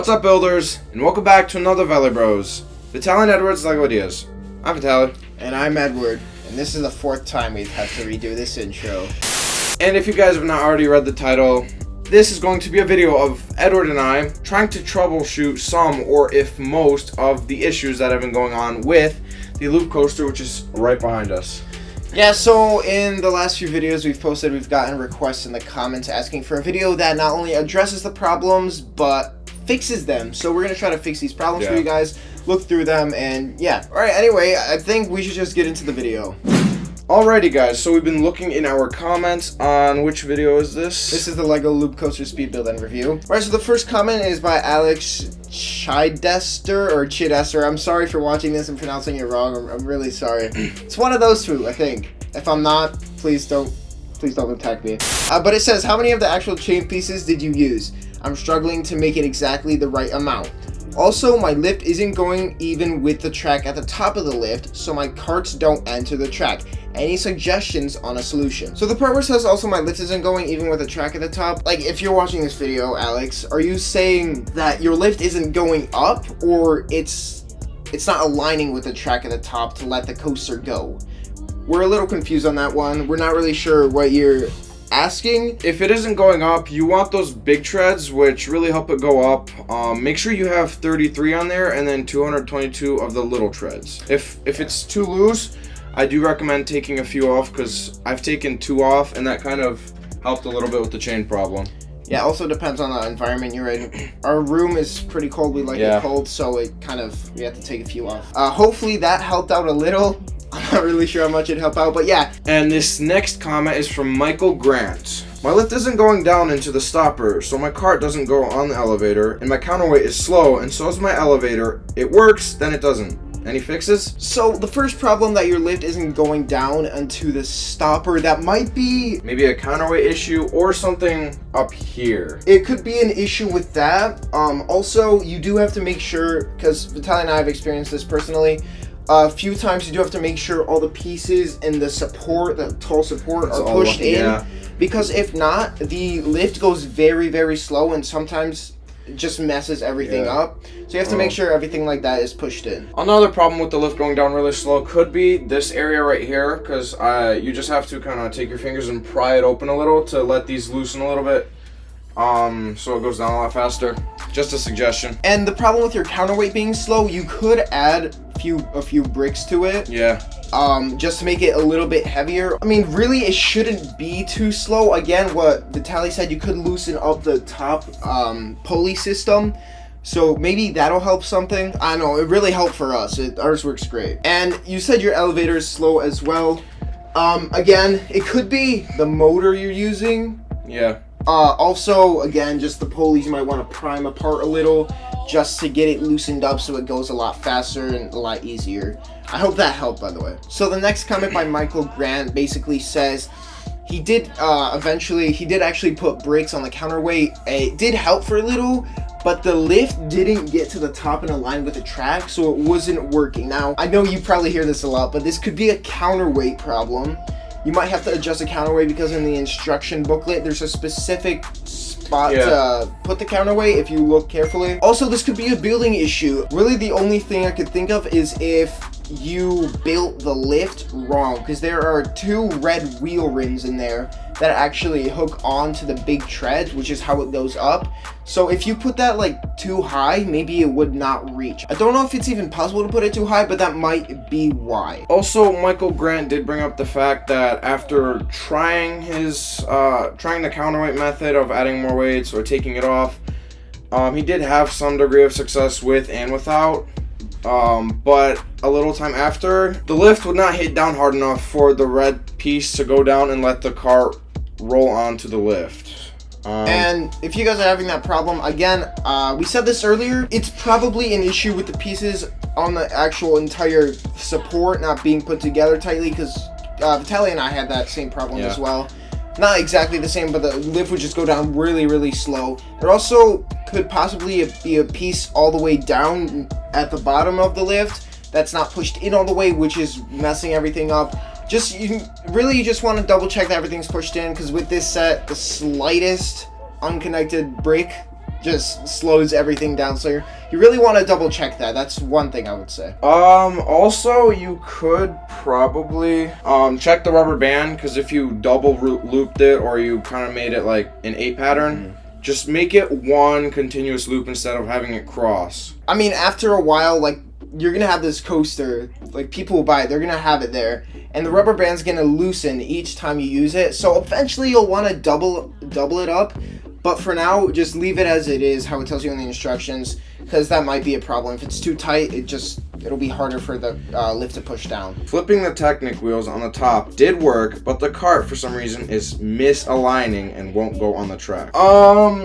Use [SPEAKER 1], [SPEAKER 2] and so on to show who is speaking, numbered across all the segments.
[SPEAKER 1] What's up, builders, and welcome back to another VELI Bros. Vitaly and Edward's LEGO Ideas. I'm Vitaly.
[SPEAKER 2] And I'm Edward, and this is the fourth time we've had to redo this intro.
[SPEAKER 1] And if you guys have not already read the title, this is going to be a video of Edward and I trying to troubleshoot some, or if most, of the issues that have been going on with the loop coaster, which is right behind us.
[SPEAKER 2] Yeah, so in the last few videos we've posted, we've gotten requests in the comments asking for a video that not only addresses the problems, but fixes them. So we're going to try to fix these problems for you guys, look through them, and yeah. Alright, anyway, I think we should just get into the video.
[SPEAKER 1] Alrighty guys, so we've been looking in our comments on which video is this?
[SPEAKER 2] This is the LEGO Loop Coaster Speed Build and Review. Alright, so the first comment is by Alex Chidester. I'm sorry for watching this and pronouncing it wrong. I'm really sorry. It's one of those two, I think. If I'm not, please don't attack me. But it says, how many of the actual chain pieces did you use? I'm struggling to make it exactly the right amount. Also, my lift isn't going even with the track at the top of the lift, so my carts don't enter the track. Any suggestions on a solution? So the part where it says also my lift isn't going even with the track at the top, like if you're watching this video, Alex, are you saying that your lift isn't going up, or it's not aligning with the track at the top to let the coaster go? We're a little confused on that one. We're not really sure what you're asking.
[SPEAKER 1] If it isn't going up, you want those big treads, which really help it go up. Make sure you have 33 on there and then 222 of the little treads. If it's too loose, I do recommend taking a few off, because I've taken 2 off and that kind of helped a little bit with the chain problem.
[SPEAKER 2] Yeah, also depends on the environment you're in. Our room is pretty cold. We like it cold, so we have to take a few off. Hopefully that helped out a little. I'm not really sure how much it'd help out, but yeah.
[SPEAKER 1] And this next comment is from Michael Grant. My lift isn't going down into the stopper, so my cart doesn't go on the elevator, and my counterweight is slow, and so is my elevator. It works, then it doesn't. Any fixes?
[SPEAKER 2] So the first problem that your lift isn't going down into the stopper, that might be
[SPEAKER 1] maybe a counterweight issue or something up here.
[SPEAKER 2] It could be an issue with that. Also, you do have to make sure, because Vitaly and I have experienced this personally, a few times you do have to make sure all the pieces and the support, the tall support, are pushed in. Because if not, the lift goes very, very slow, and sometimes it just messes everything up. So you have to make sure everything like that is pushed in.
[SPEAKER 1] Another problem with the lift going down really slow could be this area right here, because you just have to kind of take your fingers and pry it open a little to let these loosen a little bit. So it goes down a lot faster. Just a suggestion.
[SPEAKER 2] And the problem with your counterweight being slow, you could add a few bricks to it.
[SPEAKER 1] Yeah.
[SPEAKER 2] Just to make it a little bit heavier. I mean, really, it shouldn't be too slow. Again, what Vitaly said, you could loosen up the top pulley system. So maybe that'll help something. I don't know, it really helped for us. Ours works great. And you said your elevator is slow as well. Again, it could be the motor you're using.
[SPEAKER 1] Yeah.
[SPEAKER 2] Also, again, just the pulleys you might want to prime apart a little just to get it loosened up so it goes a lot faster and a lot easier. I hope that helped, by the way. So the next comment by Michael Grant basically says he did actually put brakes on the counterweight. It did help for a little, but the lift didn't get to the top and align with the track, so it wasn't working. Now, I know you probably hear this a lot, but this could be a counterweight problem. You might have to adjust the counterweight, because in the instruction booklet, there's a specific spot to put the counterweight if you look carefully. Also, this could be a building issue. Really, the only thing I could think of is if you built the lift wrong, because there are 2 red wheel rims in there that actually hook onto the big treads, which is how it goes up. So if you put that like too high, maybe it would not reach. I don't know if it's even possible to put it too high, but that might be why.
[SPEAKER 1] Also, Michael Grant did bring up the fact that after trying the counterweight method of adding more weights or taking it off, he did have some degree of success with and without. But a little time after, the lift would not hit down hard enough for the red piece to go down and let the cart roll onto the lift.
[SPEAKER 2] And if you guys are having that problem, again, we said this earlier, it's probably an issue with the pieces on the actual entire support not being put together tightly, because Vitaly and I had that same problem as well. Not exactly the same, but the lift would just go down really, really slow. There also could possibly be a piece all the way down at the bottom of the lift that's not pushed in all the way, which is messing everything up. You just want to double check that everything's pushed in, because with this set, the slightest unconnected brick just slows everything down. So you really want to double check that. That's one thing I would say.
[SPEAKER 1] Also, you could probably check the rubber band, because if you double looped it or you kind of made it like an 8 pattern, just make it one continuous loop instead of having it cross.
[SPEAKER 2] I mean, after a while, like, you're gonna have this coaster, like, people will buy it, they're gonna have it there, and the rubber band's gonna loosen each time you use it, so eventually you'll want to double it up, but for now, just leave it as it is, how it tells you in the instructions, because that might be a problem. If it's too tight, it'll be harder for the lift to push down.
[SPEAKER 1] Flipping the Technic wheels on the top did work, but the cart for some reason is misaligning and won't go on the track.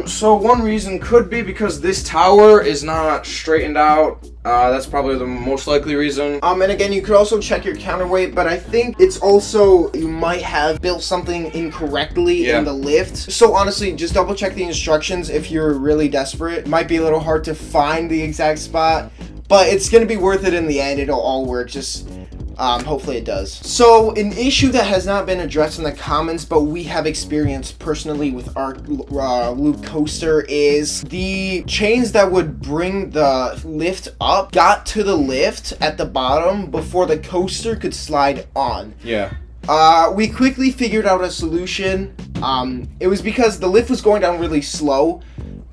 [SPEAKER 1] So one reason could be because this tower is not straightened out. That's probably the most likely reason.
[SPEAKER 2] And again, you could also check your counterweight, but I think it's also, you might have built something incorrectly in the lift. So honestly, just double check the instructions if you're really desperate. It might be a little hard to find the exact spot, but it's gonna be worth it in the end. It'll all work. Just hopefully it does. So an issue that has not been addressed in the comments, but we have experienced personally with our loop coaster, is the chains that would bring the lift up got to the lift at the bottom before the coaster could slide on.
[SPEAKER 1] Yeah.
[SPEAKER 2] We quickly figured out a solution. It was because the lift was going down really slow,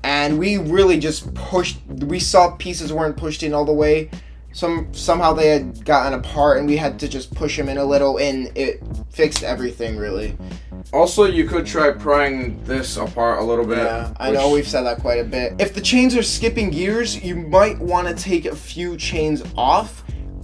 [SPEAKER 2] and we really just pushed. We saw pieces weren't pushed in all the way. Somehow they had gotten apart, and we had to just push them in a little, and it fixed everything really.
[SPEAKER 1] Also, you could try prying this apart a little bit.
[SPEAKER 2] Yeah, I know we've said that quite a bit. If the chains are skipping gears, you might want to take a few chains off,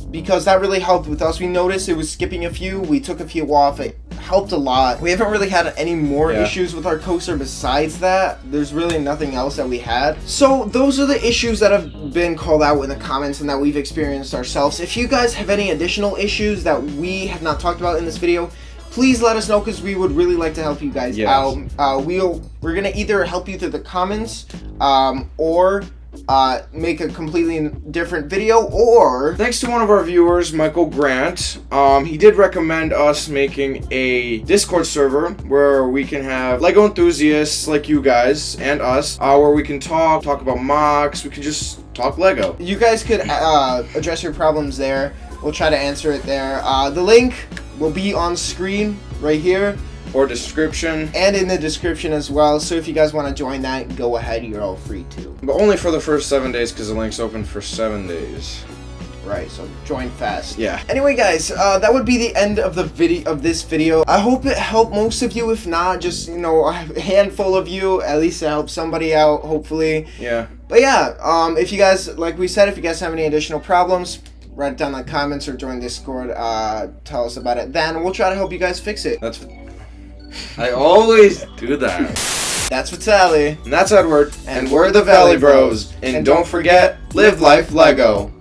[SPEAKER 2] because that really helped with us. We noticed it was skipping a few. We took a few off. It helped a lot. We haven't really had any more issues with our coaster besides that. There's really nothing else that we had. So those are the issues that have been called out in the comments and that we've experienced ourselves. If you guys have any additional issues that we have not talked about in this video, please let us know, because we would really like to help you guys out. We're gonna either help you through the comments, or make a completely different video, or
[SPEAKER 1] thanks to one of our viewers, Michael Grant, he did recommend us making a Discord server where we can have Lego enthusiasts like you guys and us, where we can talk about mocks. We can just talk Lego.
[SPEAKER 2] You guys could address your problems there. We'll try to answer it there. The link will be on screen right here,
[SPEAKER 1] or description,
[SPEAKER 2] and in the description as well. So if you guys want to join that, go ahead, you're all free to.
[SPEAKER 1] But only for the first 7 days, because the link's open for 7 days.
[SPEAKER 2] Right, so join fast.
[SPEAKER 1] Yeah.
[SPEAKER 2] Anyway, guys, that would be the end of this video. I hope it helped most of you. If not, just, you know, a handful of you. At least it helped somebody out, hopefully.
[SPEAKER 1] Yeah.
[SPEAKER 2] But yeah, if you guys, like we said, if you guys have any additional problems, write it down in the comments or join Discord. Tell us about it. Then we'll try to help you guys fix it.
[SPEAKER 1] I always do that.
[SPEAKER 2] That's Vitaly.
[SPEAKER 1] And that's Edward.
[SPEAKER 2] And we're the VELI Bros.
[SPEAKER 1] And don't forget, live life Lego.